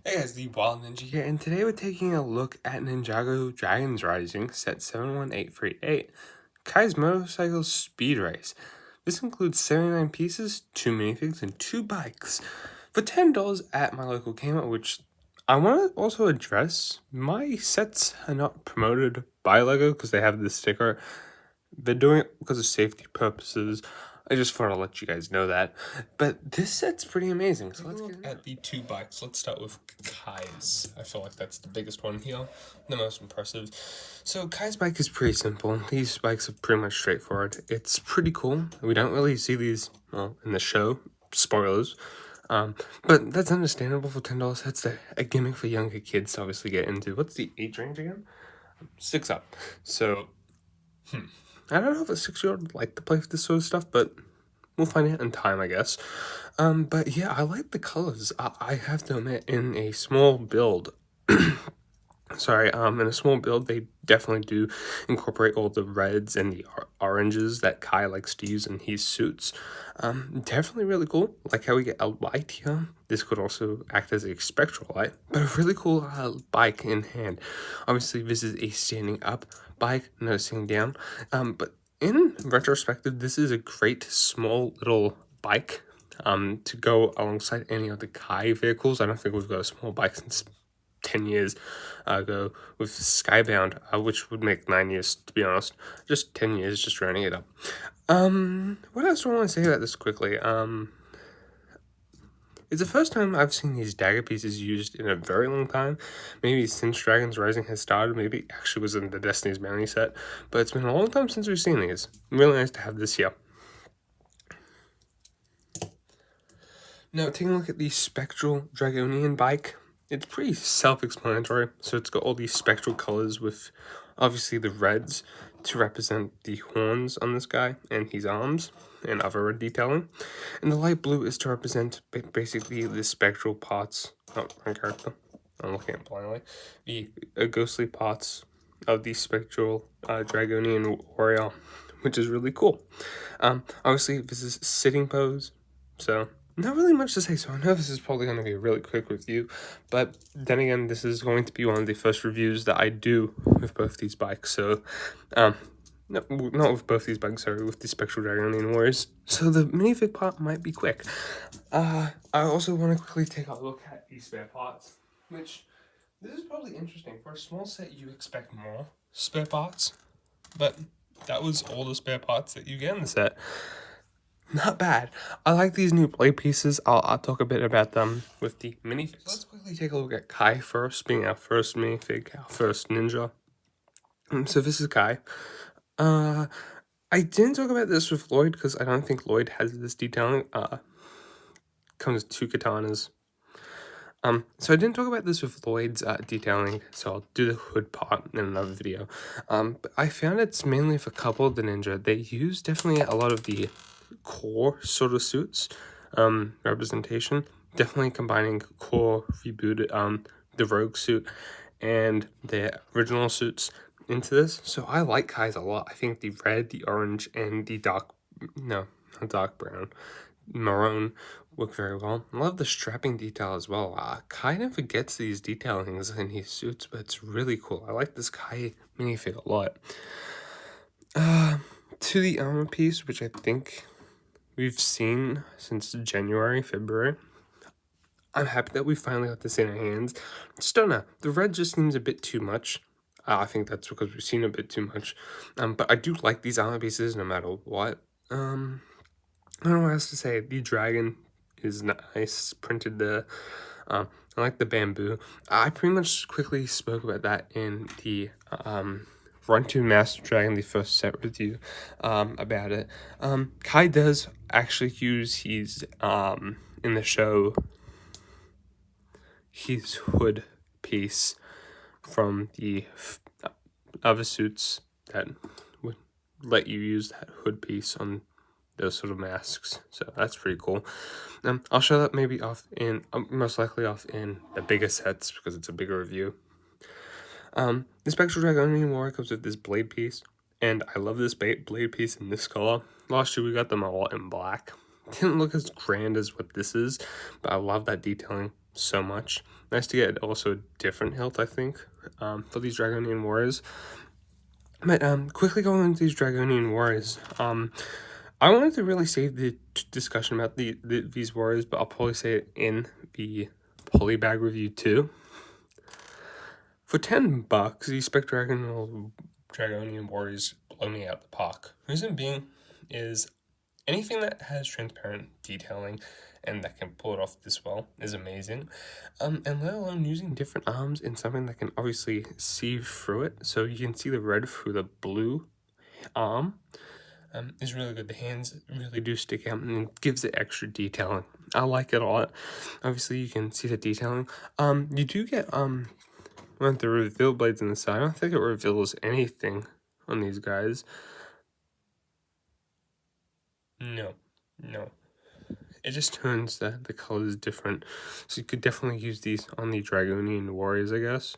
Hey guys, the Wild Ninja here, and today we're taking a look at Ninjago Dragons Rising, set 71838, Kai's Motorcycle Speed Race. This includes 79 pieces, 2 minifigs, and 2 bikes for $10 at my local Kmart, which I want to also address. My sets are not promoted by LEGO because they have this sticker. They're doing it because of safety purposes. I just thought I'd let you guys know that. But this set's pretty amazing. So let's look at the 2 bikes. Let's start with Kai's. I feel like that's the biggest one here. The most impressive. So Kai's bike is pretty simple. These bikes are pretty much straightforward. It's pretty cool. We don't really see these, well, in the show. Spoilers. But that's understandable for $10 sets. They're a gimmick for younger kids to obviously get into. What's the age range again? 6 up. So, I don't know if a 6-year-old would like to play with this sort of stuff, but we'll find out in time, I guess. But yeah, I like the colors. I have to admit, in a small build, in a small build, they definitely do incorporate all the reds and the oranges that Kai likes to use in his suits. Definitely really cool. Like how we get a light here. This could also act as a spectral light, but a really cool bike in hand. Obviously, this is a standing up bike, no sitting down. But in retrospective, this is a great small little bike to go alongside any of the Kai vehicles. I don't think we've got a small bike since 10 years ago with Skybound, which would make 9 years, to be honest. Just 10 years, just rounding it up. What else do I want to say about this quickly? It's the first time I've seen these dagger pieces used in a very long time. Maybe since Dragons Rising has started. Maybe it actually was in the Destiny's Bounty set. But it's been a long time since we've seen these. Really nice to have this here. Now, taking a look at the Spectral Dragonian bike. It's pretty self-explanatory. So it's got all these spectral colors with obviously the reds to represent the horns on this guy and his arms and other red detailing. And the light blue is to represent basically the spectral parts. Oh, wrong character. I'm looking at blindly. The ghostly parts of the Spectral Dragonian warrior, which is really cool. Obviously, this is sitting pose, so not really much to say, so I know this is probably going to be a really quick review, but then again, this is going to be one of the first reviews that I do with both these bikes, so, no, not with both these bikes, sorry, with the Spectral Dragonian Warriors, so the minifig part might be quick. I also want to quickly take a look at the spare parts, which, this is probably interesting. For a small set, you expect more spare parts, but that was all the spare parts that you get in the set. Not bad. I like these new blade pieces. I'll talk a bit about them with the minifigs. Let's quickly take a look at Kai first, being our first minifig, our first ninja. So this is Kai. I didn't talk about this with Lloyd because I don't think Lloyd has this detailing. Comes with 2 katanas. So I didn't talk about this with Lloyd's detailing, so I'll do the hood part in another video. But I found it's mainly for couple the ninja. They use definitely a lot of the core sort of suits representation, definitely combining core rebooted the rogue suit and the original suits into this. So I like Kai's a lot. I think the red, the orange, and the dark brown, maroon work very well. I love the strapping detail as well. Kai never gets these detailings in his suits, but it's really cool. I like this Kai minifig a lot. To the armor piece, which I think we've seen since January, February. I'm happy that we finally got this in our hands. Just don't know. The red just seems a bit too much. I think that's because we've seen a bit too much. But I do like these armor pieces no matter what. I don't know what else to say. The dragon is nice. Printed the... I like the bamboo. I pretty much quickly spoke about that in the... Run to Master Dragon, the first set review about it. Kai does actually use his, in the show, his hood piece from the other suits that would let you use that hood piece on those sort of masks. So that's pretty cool. I'll show that maybe off in, most likely off in the bigger sets because it's a bigger review. The Spectral Dragonian Warrior comes with this blade piece, and I love this blade piece in this color. Last year we got them a lot in black. Didn't look as grand as what this is, but I love that detailing. so much. Nice to get also a different hilt, I think, for these Dragonian Warriors. But quickly going into these Dragonian Warriors, I wanted to really save the discussion about these warriors, but I'll probably say it in the polybag review too. For $10, these Spectral Dragonian Warriors blow me out the park. Reason being is anything that has transparent detailing and that can pull it off this well is amazing. And let alone using different arms in something that can obviously see through it. So you can see the red through the blue arm. Is really good. The hands really do stick out and it gives it extra detailing. I like it a lot. Obviously, you can see the detailing. You do get the reveal blades on the side. I don't think it reveals anything on these guys. No. It just turns the colors different. So you could definitely use these on the Dragonian Warriors, I guess.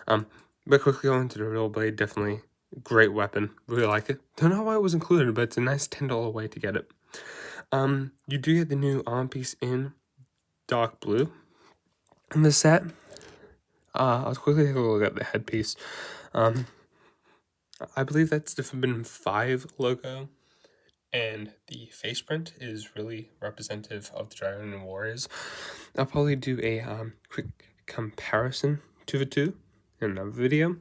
But quickly going to the real blade, definitely great weapon. Really like it. Don't know why it was included, but it's a nice $10 way to get it. You do get the new arm piece in dark blue. In the set, I'll quickly take a look at the headpiece. I believe that's the Forbidden 5 logo. And the face print is really representative of the Dragon Warriors. I'll probably do a quick comparison to the two in another video.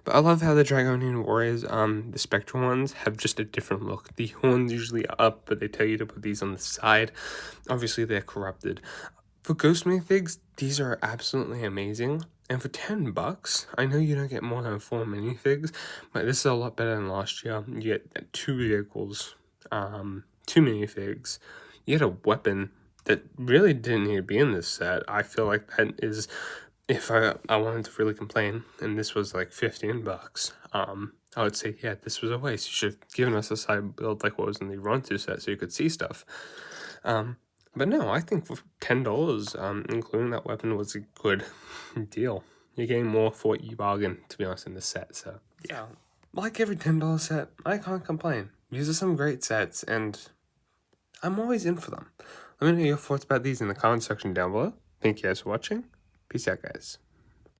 But I love how the Dragonian Warriors, the Spectral ones, have just a different look. The horns usually are up, but they tell you to put these on the side. Obviously, they're corrupted. For Ghost minifigs, these are absolutely amazing. And for $10, I know you don't get more than 4 minifigs, but this is a lot better than last year. You get 2 vehicles, 2 minifigs. You get a weapon that really didn't need to be in this set. I feel like that is, if I wanted to really complain, and this was like $15, I would say, yeah, this was a waste. You should have given us a side build like what was in the Run 2 set so you could see stuff. But no, I think for $10, including that weapon was a good deal. You're getting more for what you bargained, to be honest, in the set. So, yeah. Like every $10 set, I can't complain. These are some great sets, and I'm always in for them. Let me know your thoughts about these in the comment section down below. Thank you guys for watching. Peace out, guys.